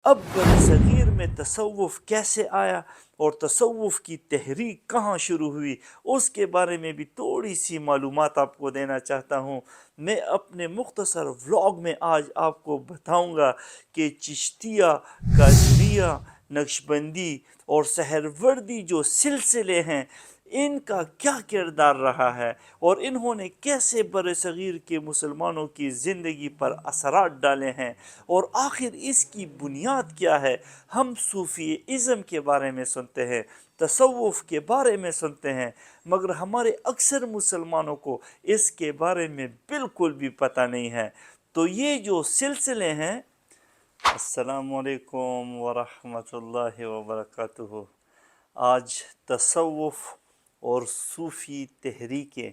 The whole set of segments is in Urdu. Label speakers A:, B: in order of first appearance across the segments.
A: اب برصغیر میں تصوف کیسے آیا اور تصوف کی تحریک کہاں شروع ہوئی، اس کے بارے میں بھی تھوڑی سی معلومات آپ کو دینا چاہتا ہوں۔ میں اپنے مختصر ولاگ میں آج آپ کو بتاؤں گا کہ چشتیہ، قادریہ، نقشبندی اور سہروردی جو سلسلے ہیں، ان کا کیا کردار رہا ہے اور انہوں نے کیسے برصغیر کے مسلمانوں کی زندگی پر اثرات ڈالے ہیں، اور آخر اس کی بنیاد کیا ہے۔ ہم صوفی ازم کے بارے میں سنتے ہیں، تصوف کے بارے میں سنتے ہیں، مگر ہمارے اکثر مسلمانوں کو اس کے بارے میں بالکل بھی پتہ نہیں ہے۔ تو یہ جو سلسلے ہیں، السلام علیکم ورحمۃ اللہ وبرکاتہ۔ آج تصوف اور صوفی تحریکیں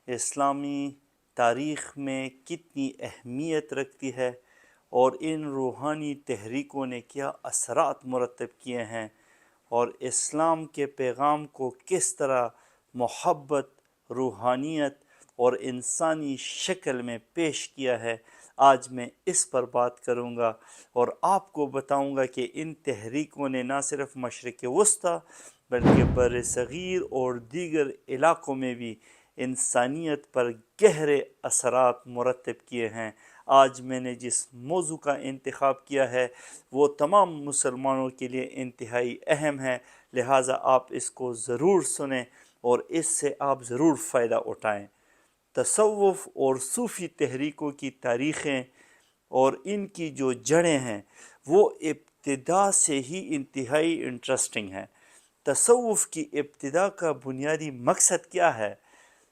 A: اسلامی تاریخ میں کتنی اہمیت رکھتی ہے اور ان روحانی تحریکوں نے کیا اثرات مرتب کیے ہیں اور اسلام کے پیغام کو کس طرح محبت، روحانیت اور انسانی شکل میں پیش کیا ہے، آج میں اس پر بات کروں گا اور آپ کو بتاؤں گا کہ ان تحریکوں نے نہ صرف مشرق وسطی بلکہ بر صغیر اور دیگر علاقوں میں بھی انسانیت پر گہرے اثرات مرتب کیے ہیں۔ آج میں نے جس موضوع کا انتخاب کیا ہے وہ تمام مسلمانوں کے لیے انتہائی اہم ہے، لہٰذا آپ اس کو ضرور سنیں اور اس سے آپ ضرور فائدہ اٹھائیں۔ تصوف اور صوفی تحریکوں کی تاریخیں اور ان کی جو جڑیں ہیں وہ ابتدا سے ہی انتہائی انٹرسٹنگ ہیں۔ تصوف کی ابتدا کا بنیادی مقصد کیا ہے؟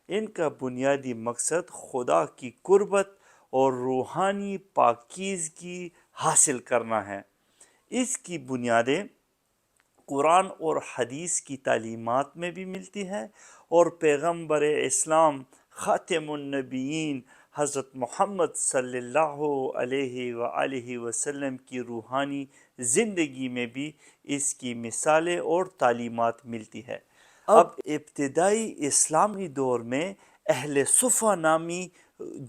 A: ان کا بنیادی مقصد خدا کی قربت اور روحانی پاکیزگی حاصل کرنا ہے۔ اس کی بنیادیں قرآن اور حدیث کی تعلیمات میں بھی ملتی ہیں اور پیغمبر اسلام خاتم النبیین حضرت محمد صلی اللہ علیہ وآلہ وسلم کی روحانی زندگی میں بھی اس کی مثالیں اور تعلیمات ملتی ہے۔ اب ابتدائی اسلامی دور میں اہل صفہ نامی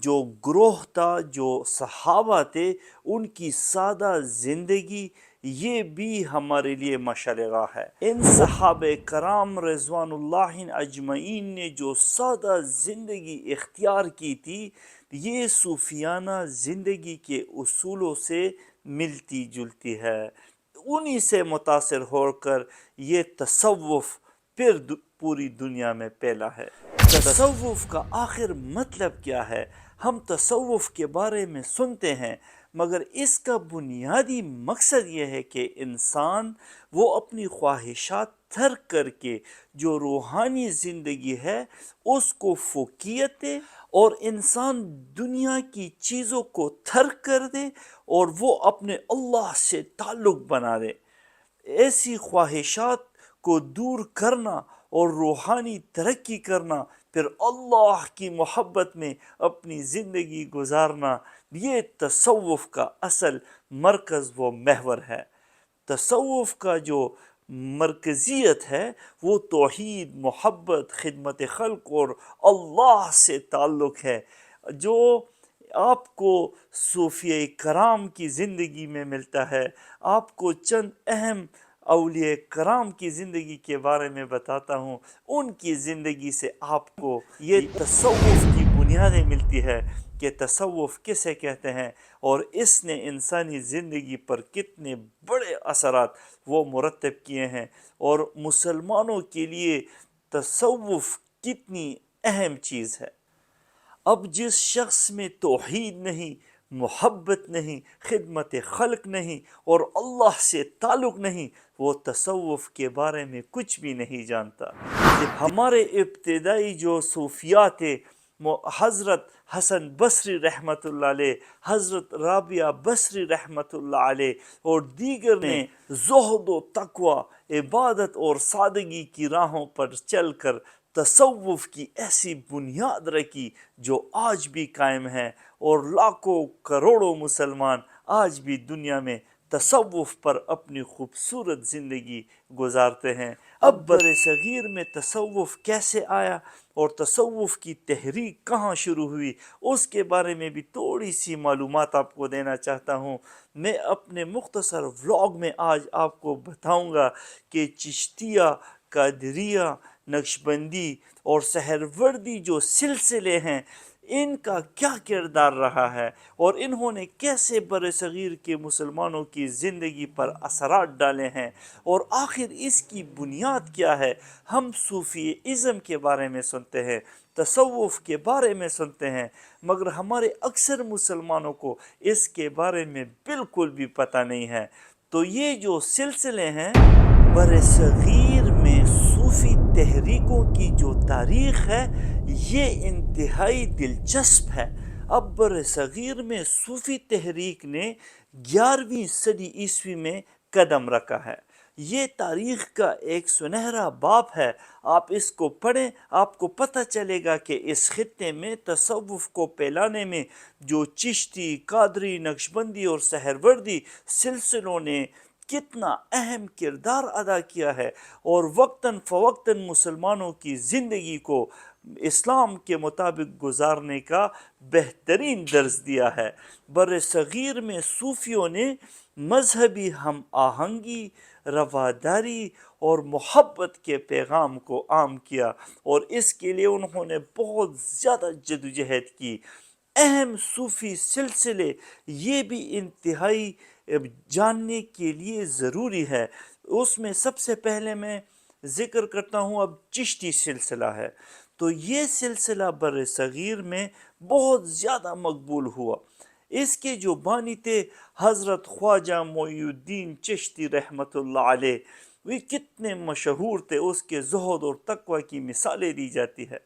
A: جو گروہ تھا، جو صحابہ تھے، ان کی سادہ زندگی یہ بھی ہمارے لیے مشعل راہ ہے۔ ان صحابہ کرام رضوان اللہ اجمعین نے جو سادہ زندگی اختیار کی تھی، یہ صوفیانہ زندگی کے اصولوں سے ملتی جلتی ہے۔ انہی سے متاثر ہو کر یہ تصوف پھر پوری دنیا میں پھیلا ہے۔ تصوف کا آخر مطلب کیا ہے؟ ہم تصوف کے بارے میں سنتے ہیں مگر اس کا بنیادی مقصد یہ ہے کہ انسان وہ اپنی خواہشات ترک کر کے جو روحانی زندگی ہے اس کو فوقیت دے اور انسان دنیا کی چیزوں کو ترک کر دے اور وہ اپنے اللہ سے تعلق بنا دے۔ ایسی خواہشات کو دور کرنا اور روحانی ترقی کرنا، پھر اللہ کی محبت میں اپنی زندگی گزارنا، یہ تصوف کا اصل مرکز و محور ہے۔ تصوف کا جو مرکزیت ہے وہ توحید، محبت، خدمت خلق اور اللہ سے تعلق ہے، جو آپ کو صوفیہ کرام کی زندگی میں ملتا ہے۔ آپ کو چند اہم اولیاء کرام کی زندگی کے بارے میں بتاتا ہوں، ان کی زندگی سے آپ کو یہ تصوف کی بنیادیں ملتی ہے کہ تصوف کسے کہتے ہیں اور اس نے انسانی زندگی پر کتنے بڑے اثرات وہ مرتب کیے ہیں، اور مسلمانوں کے لیے تصوف کتنی اہم چیز ہے۔ اب جس شخص میں توحید نہیں، محبت نہیں، خدمت خلق نہیں اور اللہ سے تعلق نہیں، وہ تصوف کے بارے میں کچھ بھی نہیں جانتا۔ ہمارے ابتدائی جو صوفیاء تھے، حضرت حسن بصری رحمۃ اللہ علیہ، حضرت رابعہ بصری رحمۃ اللہ علیہ اور دیگر نے زہد و تقوی، عبادت اور سادگی کی راہوں پر چل کر تصوف کی ایسی بنیاد رکھی جو آج بھی قائم ہے، اور لاکھوں کروڑوں مسلمان آج بھی دنیا میں تصوف پر اپنی خوبصورت زندگی گزارتے ہیں۔ اب بر صغیر میں تصوف کیسے آیا اور تصوف کی تحریک کہاں شروع ہوئی، اس کے بارے میں بھی تھوڑی سی معلومات آپ کو دینا چاہتا ہوں۔ میں اپنے مختصر ولاگ میں آج آپ کو بتاؤں گا کہ چشتیہ، قادریہ، نقشبندی اور سہروردی جو سلسلے ہیں، ان کا کیا کردار رہا ہے اور انہوں نے کیسے بر صغیر کے مسلمانوں کی زندگی پر اثرات ڈالے ہیں، اور آخر اس کی بنیاد کیا ہے۔ ہم صوفی ازم کے بارے میں سنتے ہیں، تصوف کے بارے میں سنتے ہیں، مگر ہمارے اکثر مسلمانوں کو اس کے بارے میں بالکل بھی پتہ نہیں ہے۔ تو یہ جو سلسلے ہیں، بر صغیر میں صوفی تحریکوں کی جو تاریخ ہے، یہ انتہائی دلچسپ ہے۔ اب بر صغیر میں صوفی تحریک نے 11ویں صدی عیسوی میں قدم رکھا ہے۔ یہ تاریخ کا ایک سنہرا باب ہے۔ آپ اس کو پڑھیں، آپ کو پتہ چلے گا کہ اس خطے میں تصوف کو پھیلانے میں جو چشتی، قادری، نقشبندی اور سہروردی سلسلوں نے کتنا اہم کردار ادا کیا ہے، اور وقتاً فوقتاً مسلمانوں کی زندگی کو اسلام کے مطابق گزارنے کا بہترین درس دیا ہے۔ بر صغیر میں صوفیوں نے مذہبی ہم آہنگی، رواداری اور محبت کے پیغام کو عام کیا، اور اس کے لیے انہوں نے بہت زیادہ جدوجہد کی۔ اہم صوفی سلسلے یہ بھی انتہائی جاننے کے لیے ضروری ہے۔ اس میں سب سے پہلے میں ذکر کرتا ہوں اب چشتی سلسلہ ہے۔ تو یہ سلسلہ بر صغیر میں بہت زیادہ مقبول ہوا۔ اس کے جو بانی تھے حضرت خواجہ معین الدین چشتی رحمۃ اللہ علیہ، وہ کتنے مشہور تھے، اس کے زہد اور تقوی کی مثالیں دی جاتی ہے۔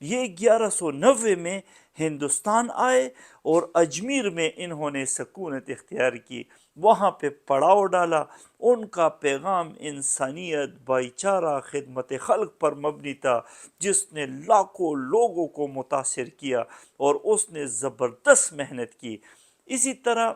A: یہ 1190 میں ہندوستان آئے اور اجمیر میں انہوں نے سکونت اختیار کی، وہاں پہ پڑاؤ ڈالا۔ ان کا پیغام انسانیت، بھائی چارہ، خدمت خلق پر مبنی تھا، جس نے لاکھوں لوگوں کو متاثر کیا، اور اس نے زبردست محنت کی۔ اسی طرح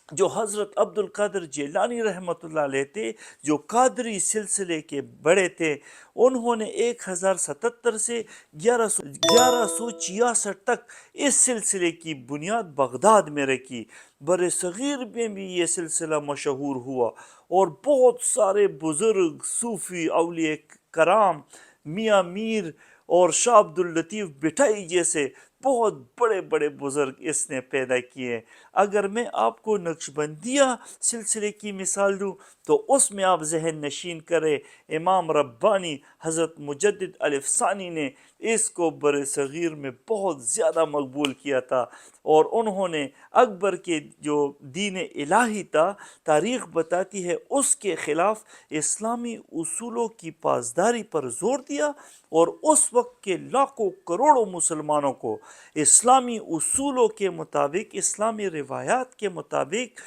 A: جو حضرت عبد القادر جیلانی رحمۃ اللہ علیہ تھے، جو قادری سلسلے کے بڑے تھے، انہوں نے 1077 سے 1166 تک اس سلسلے کی بنیاد بغداد میں رکھی۔ بر صغیر میں بھی یہ سلسلہ مشہور ہوا، اور بہت سارے بزرگ صوفی اولیاء کرام، میاں میر اور شاہ عبد اللطیف بٹھائی جیسے بہت بڑے بڑے بزرگ اس نے پیدا کیے۔ اگر میں آپ کو نقشبندیہ سلسلے کی مثال دوں تو اس میں آپ ذہن نشین کریں، امام ربانی حضرت مجدد الف ثانی نے اس کو بر صغیر میں بہت زیادہ مقبول کیا تھا، اور انہوں نے اکبر کے جو دین الہی تھا، تاریخ بتاتی ہے اس کے خلاف اسلامی اصولوں کی پاسداری پر زور دیا، اور اس وقت کے لاکھوں کروڑوں مسلمانوں کو اسلامی اصولوں کے مطابق، اسلامی روایات کے مطابق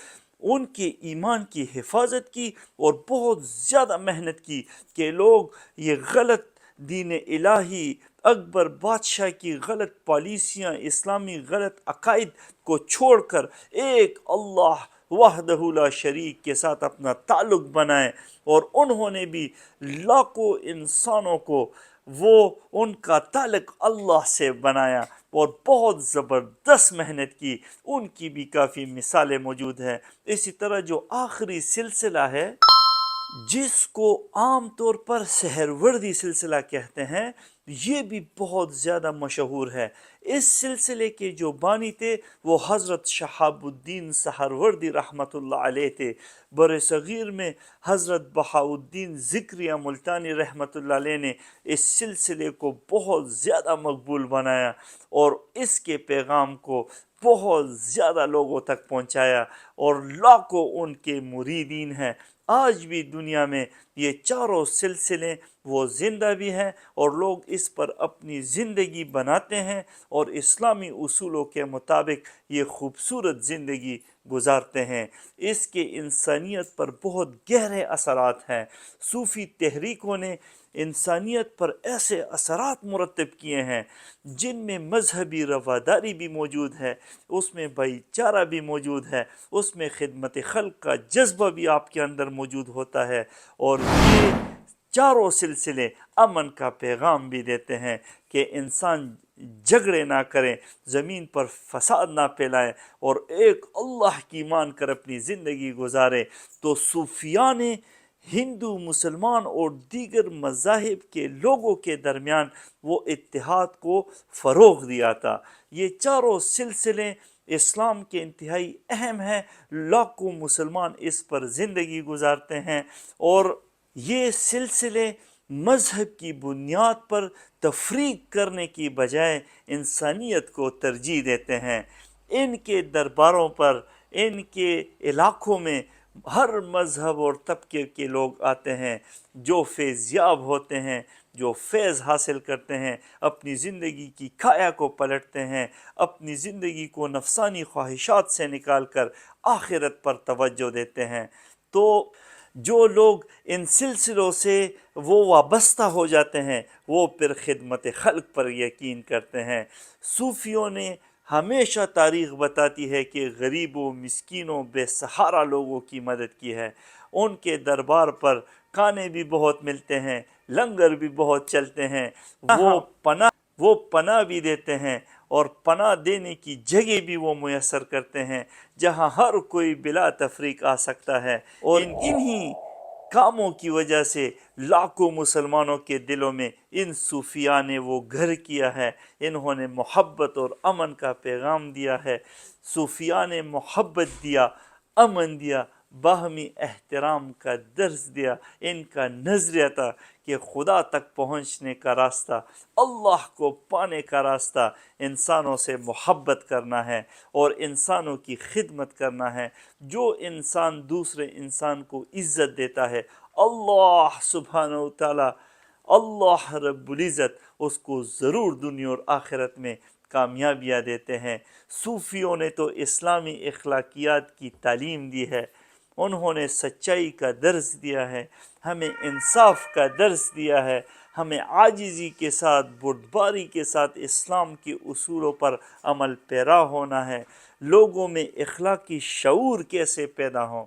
A: ان کے ایمان کی حفاظت کی، اور بہت زیادہ محنت کی کہ لوگ یہ غلط دین الہی، اکبر بادشاہ کی غلط پالیسیاں، اسلامی غلط عقائد کو چھوڑ کر ایک اللہ وحدہ لا شریک کے ساتھ اپنا تعلق بنائیں، اور انہوں نے بھی لاکھوں انسانوں کو وہ ان کا تعلق اللہ سے بنایا، اور بہت زبردست محنت کی۔ ان کی بھی کافی مثالیں موجود ہیں۔ اسی طرح جو آخری سلسلہ ہے، جس کو عام طور پر سہروردی سلسلہ کہتے ہیں، یہ بھی بہت زیادہ مشہور ہے۔ اس سلسلے کے جو بانی تھے وہ حضرت شہاب الدین سہروردی رحمۃ اللہ علیہ تھے۔ بر صغیر میں حضرت بہاؤالدین ذکریہ ملتانی رحمۃ اللہ علیہ نے اس سلسلے کو بہت زیادہ مقبول بنایا، اور اس کے پیغام کو بہت زیادہ لوگوں تک پہنچایا، اور لاکھوں ان کے مریدین ہیں۔ آج بھی دنیا میں یہ چاروں سلسلے وہ زندہ بھی ہیں، اور لوگ اس پر اپنی زندگی بناتے ہیں، اور اسلامی اصولوں کے مطابق یہ خوبصورت زندگی گزارتے ہیں۔ اس کے انسانیت پر بہت گہرے اثرات ہیں۔ صوفی تحریکوں نے انسانیت پر ایسے اثرات مرتب کیے ہیں جن میں مذہبی رواداری بھی موجود ہے، اس میں بھائی چارہ بھی موجود ہے، اس میں خدمت خلق کا جذبہ بھی آپ کے اندر موجود ہوتا ہے، اور یہ چاروں سلسلے امن کا پیغام بھی دیتے ہیں کہ انسان جھگڑے نہ کریں، زمین پر فساد نہ پھیلائیں اور ایک اللہ کی مان کر اپنی زندگی گزارے۔ تو صوفیان ہندو، مسلمان اور دیگر مذاہب کے لوگوں کے درمیان وہ اتحاد کو فروغ دیا تھا۔ یہ چاروں سلسلے اسلام کے انتہائی اہم ہیں، لاکھوں مسلمان اس پر زندگی گزارتے ہیں، اور یہ سلسلے مذہب کی بنیاد پر تفریق کرنے کی بجائے انسانیت کو ترجیح دیتے ہیں۔ ان کے درباروں پر، ان کے علاقوں میں ہر مذہب اور طبقے کے لوگ آتے ہیں، جو فیض یاب ہوتے ہیں، جو فیض حاصل کرتے ہیں، اپنی زندگی کی کھایا کو پلٹتے ہیں، اپنی زندگی کو نفسانی خواہشات سے نکال کر آخرت پر توجہ دیتے ہیں۔ تو جو لوگ ان سلسلوں سے وہ وابستہ ہو جاتے ہیں، وہ پھر خدمت خلق پر یقین کرتے ہیں۔ صوفیوں نے ہمیشہ تاریخ بتاتی ہے کہ غریبوں، مسکینوں، بے سہارا لوگوں کی مدد کی ہے۔ ان کے دربار پر کھانے بھی بہت ملتے ہیں، لنگر بھی بہت چلتے ہیں، وہ پناہ بھی دیتے ہیں، اور پناہ دینے کی جگہ بھی وہ میسر کرتے ہیں جہاں ہر کوئی بلا تفریق آ سکتا ہے، اور انہی کاموں کی وجہ سے لاکھوں مسلمانوں کے دلوں میں ان صوفیاء نے وہ گھر کیا ہے۔ انہوں نے محبت اور امن کا پیغام دیا ہے۔ صوفیاء نے محبت دیا، امن دیا، باہمی احترام کا درس دیا۔ ان کا نظریہ تھا کہ خدا تک پہنچنے کا راستہ، اللہ کو پانے کا راستہ انسانوں سے محبت کرنا ہے اور انسانوں کی خدمت کرنا ہے۔ جو انسان دوسرے انسان کو عزت دیتا ہے، اللہ سبحانہ و تعالی، اللہ رب العزت اس کو ضرور دنیا اور آخرت میں کامیابیاں دیتے ہیں۔ صوفیوں نے تو اسلامی اخلاقیات کی تعلیم دی ہے، انہوں نے سچائی کا درس دیا ہے، ہمیں انصاف کا درس دیا ہے، ہمیں عاجزی کے ساتھ، بردباری کے ساتھ اسلام کے اصولوں پر عمل پیرا ہونا ہے۔ لوگوں میں اخلاقی شعور کیسے پیدا ہوں،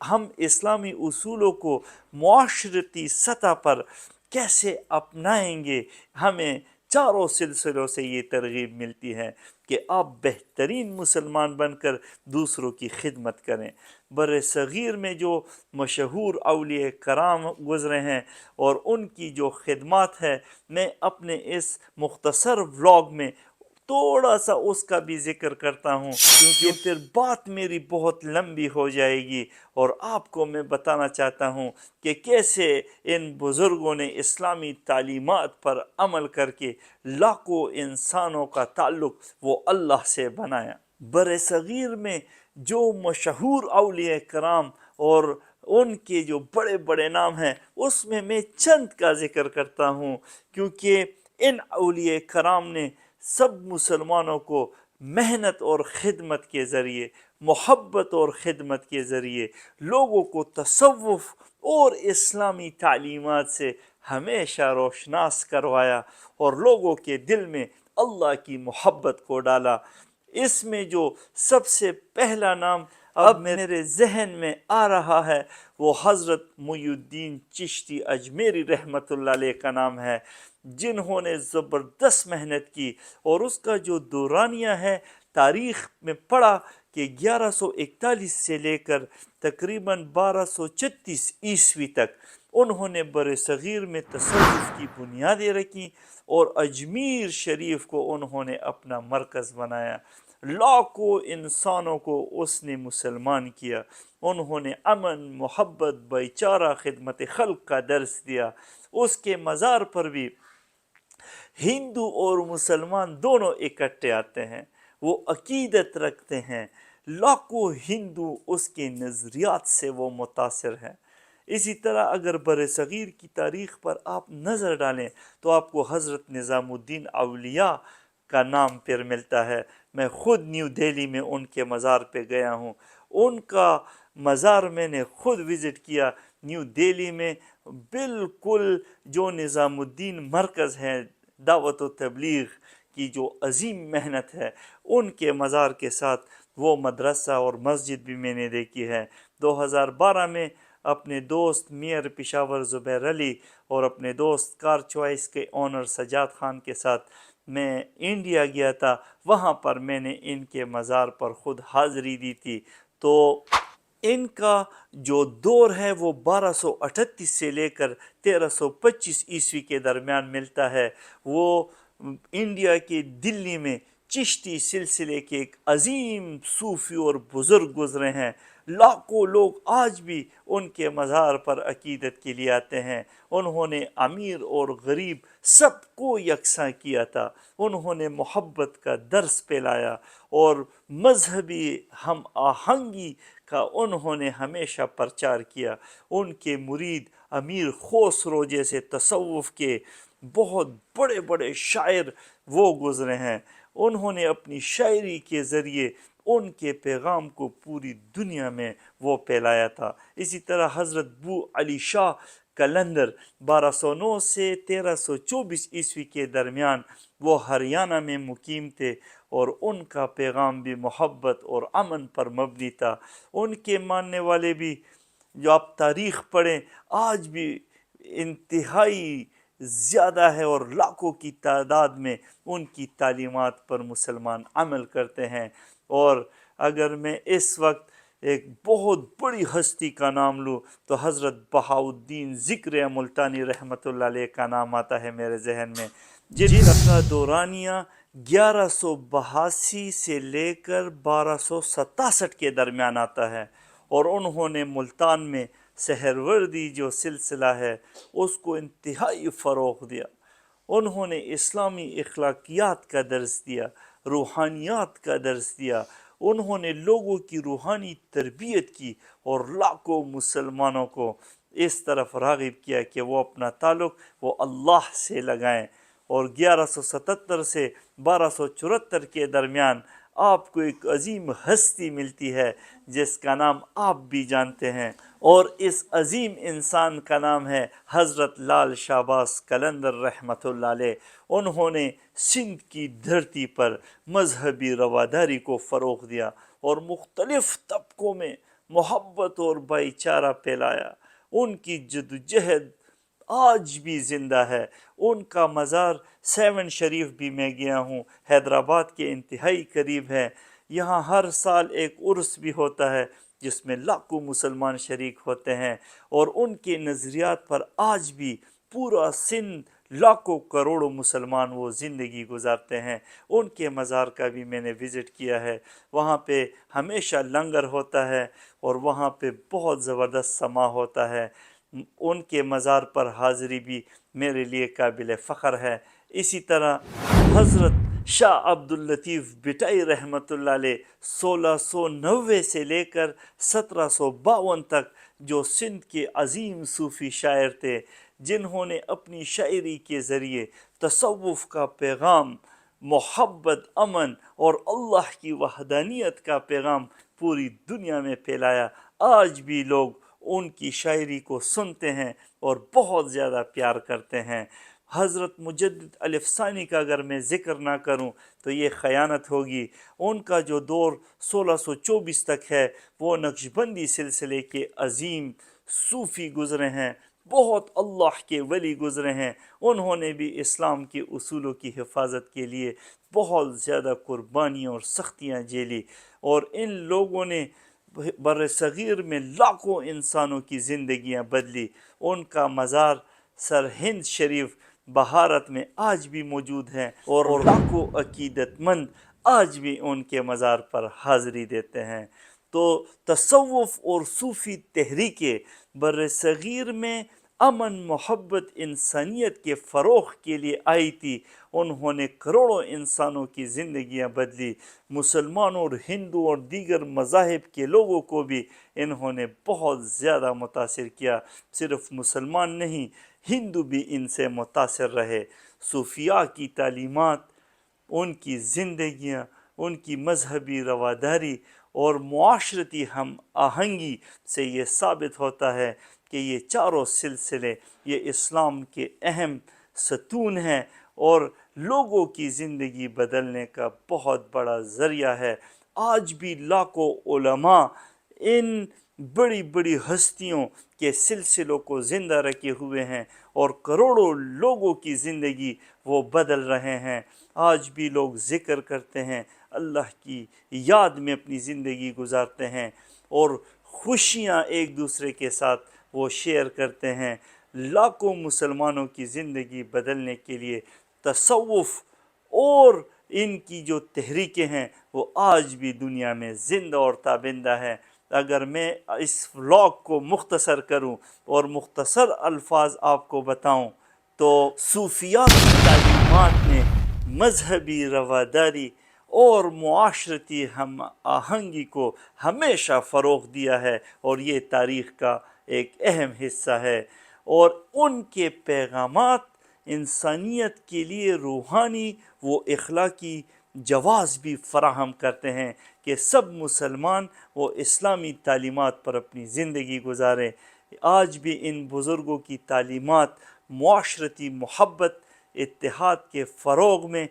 A: ہم اسلامی اصولوں کو معاشرتی سطح پر کیسے اپنائیں گے، ہمیں چاروں سلسلوں سے یہ ترغیب ملتی ہے کہ آپ بہترین مسلمان بن کر دوسروں کی خدمت کریں۔ بر صغیر میں جو مشہور اولیاء کرام گزرے ہیں اور ان کی جو خدمات ہے، میں اپنے اس مختصر ولاگ میں تھوڑا سا اس کا بھی ذکر کرتا ہوں، کیونکہ پھر بات میری بہت لمبی ہو جائے گی، اور آپ کو میں بتانا چاہتا ہوں کہ کیسے ان بزرگوں نے اسلامی تعلیمات پر عمل کر کے لاکھوں انسانوں کا تعلق وہ اللہ سے بنایا۔ بر صغیر میں جو مشہور اولیاء کرام اور ان کے جو بڑے بڑے نام ہیں، اس میں چند کا ذکر کرتا ہوں، کیونکہ ان اولیاء کرام نے سب مسلمانوں کو محنت اور خدمت کے ذریعے، محبت اور خدمت کے ذریعے لوگوں کو تصوف اور اسلامی تعلیمات سے ہمیشہ روشناس کروایا اور لوگوں کے دل میں اللہ کی محبت کو ڈالا۔ اس میں جو سب سے پہلا نام اب میرے ذہن میں آ رہا ہے وہ حضرت محی الدین چشتی اجمیری رحمۃ اللہ علیہ کا نام ہے، جنہوں نے زبردست محنت کی، اور اس کا جو دورانیہ ہے تاریخ میں پڑھا کہ 1141 سے لے کر تقریباً 1236 عیسوی تک انہوں نے بر صغیر میں تصوف کی بنیادیں رکھی، اور اجمیر شریف کو انہوں نے اپنا مرکز بنایا۔ لاکھوں انسانوں کو اس نے مسلمان کیا، انہوں نے امن، محبت، بھائی چارہ، خدمت خلق کا درس دیا۔ اس کے مزار پر بھی ہندو اور مسلمان دونوں اکٹھے آتے ہیں، وہ عقیدت رکھتے ہیں، لاکھوں ہندو اس کے نظریات سے وہ متاثر ہیں۔ اسی طرح اگر بر صغیر کی تاریخ پر آپ نظر ڈالیں تو آپ کو حضرت نظام الدین اولیاء کا نام پھر ملتا ہے۔ میں خود نیو دہلی میں ان کے مزار پہ گیا ہوں، ان کا مزار میں نے خود وزٹ کیا نیو دہلی میں، بالکل جو نظام الدین مرکز ہے دعوت و تبلیغ کی جو عظیم محنت ہے، ان کے مزار کے ساتھ وہ مدرسہ اور مسجد بھی میں نے دیکھی ہے۔ 2012 میں اپنے دوست میئر پشاور زبیر علی اور اپنے دوست کار چوائس کے اونر سجاد خان کے ساتھ میں انڈیا گیا تھا، وہاں پر میں نے ان کے مزار پر خود حاضری دی تھی۔ تو ان کا جو دور ہے وہ 1238 سے لے کر 1325 عیسوی کے درمیان ملتا ہے۔ وہ انڈیا کے دلی میں چشتی سلسلے کے ایک عظیم صوفی اور بزرگ گزرے ہیں، لاکھوں لوگ آج بھی ان کے مزار پر عقیدت کے لیے آتے ہیں۔ انہوں نے امیر اور غریب سب کو یکساں کیا تھا، انہوں نے محبت کا درس پھیلایا اور مذہبی ہم آہنگی کا انہوں نے ہمیشہ پرچار کیا۔ ان کے مرید امیر خسرو جیسے تصوف کے بہت بڑے بڑے شاعر وہ گزرے ہیں، انہوں نے اپنی شاعری کے ذریعے ان کے پیغام کو پوری دنیا میں وہ پھیلایا تھا۔ اسی طرح حضرت بو علی شاہ قلندر 1209 سے 1324 عیسوی کے درمیان وہ ہریانہ میں مقیم تھے، اور ان کا پیغام بھی محبت اور امن پر مبنی تھا۔ ان کے ماننے والے بھی، جو آپ تاریخ پڑھیں، آج بھی انتہائی زیادہ ہے اور لاکھوں کی تعداد میں ان کی تعلیمات پر مسلمان عمل کرتے ہیں۔ اور اگر میں اس وقت ایک بہت بڑی ہستی کا نام لوں تو حضرت بہاؤالدین ذکر ملتانی رحمۃ اللہ علیہ کا نام آتا ہے میرے ذہن میں، جن کا دورانیہ 1182 سے لے کر 1267 کے درمیان آتا ہے، اور انہوں نے ملتان میں سہروردی جو سلسلہ ہے اس کو انتہائی فروغ دیا۔ انہوں نے اسلامی اخلاقیات کا درس دیا، روحانیات کا درس دیا، انہوں نے لوگوں کی روحانی تربیت کی اور لاکھوں مسلمانوں کو اس طرف راغب کیا کہ وہ اپنا تعلق وہ اللہ سے لگائیں۔ اور 1177 سے 1274 کے درمیان آپ کو ایک عظیم ہستی ملتی ہے جس کا نام آپ بھی جانتے ہیں، اور اس عظیم انسان کا نام ہے حضرت لال شہباز قلندر رحمۃ اللہ علیہ۔ انہوں نے سندھ کی دھرتی پر مذہبی رواداری کو فروغ دیا اور مختلف طبقوں میں محبت اور بھائی چارہ پھیلایا۔ ان کی جدوجہد آج بھی زندہ ہے۔ ان کا مزار 7 شریف بھی میں گیا ہوں، حیدرآباد کے انتہائی قریب ہے۔ یہاں ہر سال ایک عرس بھی ہوتا ہے جس میں لاکھوں مسلمان شریک ہوتے ہیں، اور ان کے نظریات پر آج بھی پورا سندھ لاکھوں کروڑوں مسلمان وہ زندگی گزارتے ہیں۔ ان کے مزار کا بھی میں نے وزٹ کیا ہے، وہاں پہ ہمیشہ لنگر ہوتا ہے اور وہاں پہ بہت زبردست سما ہوتا ہے۔ ان کے مزار پر حاضری بھی میرے لیے قابل فخر ہے۔ اسی طرح حضرت شاہ عبداللطیف بٹائی رحمۃ اللہ علیہ 1690 سے لے کر 1752 تک جو سندھ کے عظیم صوفی شاعر تھے، جنہوں نے اپنی شاعری کے ذریعے تصوف کا پیغام، محبت، امن اور اللہ کی وحدانیت کا پیغام پوری دنیا میں پھیلایا، آج بھی لوگ ان کی شاعری کو سنتے ہیں اور بہت زیادہ پیار کرتے ہیں۔ حضرت مجدد الف ثانی کا اگر میں ذکر نہ کروں تو یہ خیانت ہوگی۔ ان کا جو دور 1624 تک ہے وہ نقشبندی سلسلے کے عظیم صوفی گزرے ہیں، بہت اللہ کے ولی گزرے ہیں۔ انہوں نے بھی اسلام کے اصولوں کی حفاظت کے لیے بہت زیادہ قربانیاں اور سختیاں جھیلی، اور ان لوگوں نے بر صغیر میں لاکھوں انسانوں کی زندگیاں بدلی۔ ان کا مزار سرہند شریف بہارت میں آج بھی موجود ہے، اور لاکھوں عقیدت مند آج بھی ان کے مزار پر حاضری دیتے ہیں۔ تو تصوف اور صوفی تحریکیں بر صغیر میں امن، محبت، انسانیت کے فروغ کے لیے آئی تھی۔ انہوں نے کروڑوں انسانوں کی زندگیاں بدلی، مسلمانوں اور ہندو اور دیگر مذاہب کے لوگوں کو بھی انہوں نے بہت زیادہ متاثر کیا۔ صرف مسلمان نہیں، ہندو بھی ان سے متاثر رہے۔ صوفیاء کی تعلیمات، ان کی زندگیاں، ان کی مذہبی رواداری اور معاشرتی ہم آہنگی سے یہ ثابت ہوتا ہے کہ یہ چاروں سلسلے یہ اسلام کے اہم ستون ہیں اور لوگوں کی زندگی بدلنے کا بہت بڑا ذریعہ ہے۔ آج بھی لاکھوں علماء ان بڑی بڑی ہستیوں کے سلسلوں کو زندہ رکھے ہوئے ہیں اور کروڑوں لوگوں کی زندگی وہ بدل رہے ہیں۔ آج بھی لوگ ذکر کرتے ہیں، اللہ کی یاد میں اپنی زندگی گزارتے ہیں اور خوشیاں ایک دوسرے کے ساتھ وہ شیئر کرتے ہیں۔ لاکھوں مسلمانوں کی زندگی بدلنے کے لیے تصوف اور ان کی جو تحریکیں ہیں وہ آج بھی دنیا میں زندہ اور تابندہ ہیں۔ اگر میں اس ولاگ کو مختصر کروں اور مختصر الفاظ آپ کو بتاؤں تو صوفیات کی تعلیمات نے مذہبی رواداری اور معاشرتی ہم آہنگی کو ہمیشہ فروغ دیا ہے اور یہ تاریخ کا ایک اہم حصہ ہے، اور ان کے پیغامات انسانیت کے لیے روحانی و اخلاقی جواز بھی فراہم کرتے ہیں کہ سب مسلمان وہ اسلامی تعلیمات پر اپنی زندگی گزاریں۔ آج بھی ان بزرگوں کی تعلیمات معاشرتی محبت، اتحاد کے فروغ میں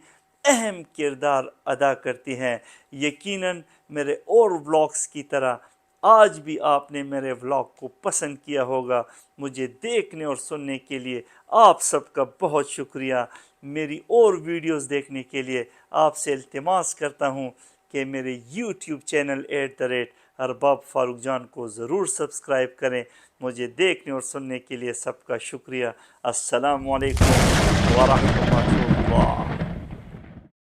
A: اہم کردار ادا کرتی ہیں۔ یقیناً میرے اور ولاگز کی طرح آج بھی آپ نے میرے ولاگ کو پسند کیا ہوگا۔ مجھے دیکھنے اور سننے کے لیے آپ سب کا بہت شکریہ۔ میری اور ویڈیوز دیکھنے کے لیے آپ سے التماس کرتا ہوں کہ میرے یوٹیوب چینل @ارباب فاروق جان کو ضرور سبسکرائب کریں۔ مجھے دیکھنے اور سننے کے لیے سب کا شکریہ۔ السلام علیکم ورحمۃ اللہ۔